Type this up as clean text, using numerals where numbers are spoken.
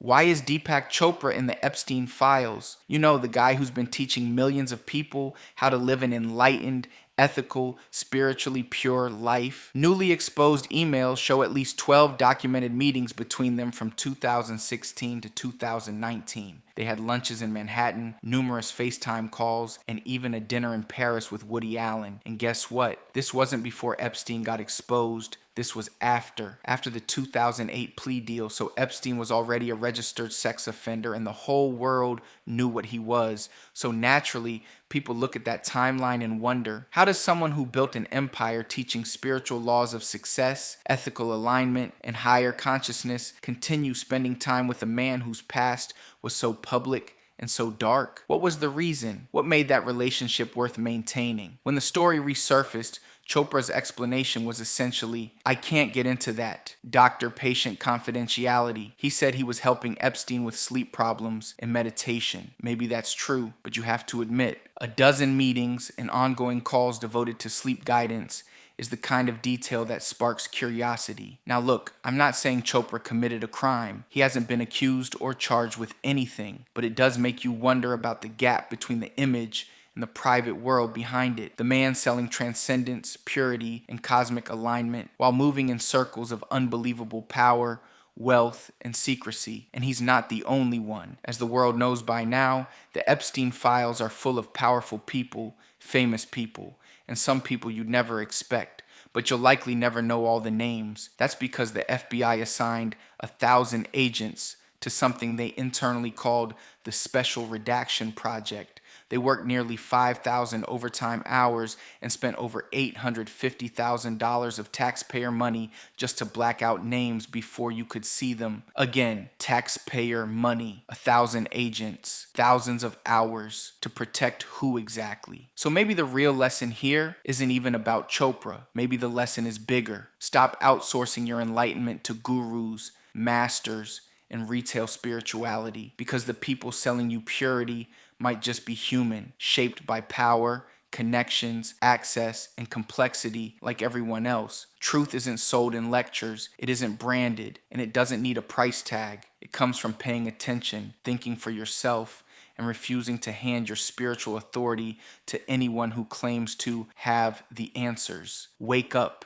Why is Deepak Chopra in the Epstein Files? You know, the guy who's been teaching millions of people how to live an enlightened, ethical, spiritually pure life. Newly exposed emails show at least 12 documented meetings between them from 2016 to 2019. They had lunches in Manhattan, numerous FaceTime calls, and even a dinner in Paris with Woody Allen. And guess what? This wasn't before Epstein got exposed. This was after the 2008 plea deal, so Epstein was already a registered sex offender and the whole world knew what he was. So naturally, people look at that timeline and wonder, how does someone who built an empire teaching spiritual laws of success, ethical alignment, and higher consciousness continue spending time with a man whose past was so public and so dark? What was the reason? What made that relationship worth maintaining? When the story resurfaced, Chopra's explanation was essentially, I can't get into that. Doctor-patient confidentiality. He said he was helping Epstein with sleep problems and meditation. Maybe that's true, but you have to admit, a dozen meetings and ongoing calls devoted to sleep guidance is the kind of detail that sparks curiosity. Now look, I'm not saying Chopra committed a crime. He hasn't been accused or charged with anything, but it does make you wonder about the gap between the image and the private world behind it. The man selling transcendence, purity, and cosmic alignment while moving in circles of unbelievable power, wealth, and secrecy. And he's not the only one. As the world knows by now, the Epstein Files are full of powerful people, famous people, and some people you'd never expect. But you'll likely never know all the names. That's because the FBI assigned 1,000 agents to something they internally called the Special Redaction Project. They worked nearly 5,000 overtime hours and spent over $850,000 of taxpayer money just to black out names before you could see them. Again, taxpayer money. 1,000 agents, thousands of hours to protect who exactly? So maybe the real lesson here isn't even about Chopra. Maybe the lesson is bigger. Stop outsourcing your enlightenment to gurus, masters, and retail spirituality, because the people selling you purity might just be human, shaped by power, connections, access, and complexity like everyone else. Truth isn't sold in lectures, it isn't branded, and it doesn't need a price tag. It comes from paying attention, thinking for yourself, and refusing to hand your spiritual authority to anyone who claims to have the answers. Wake up.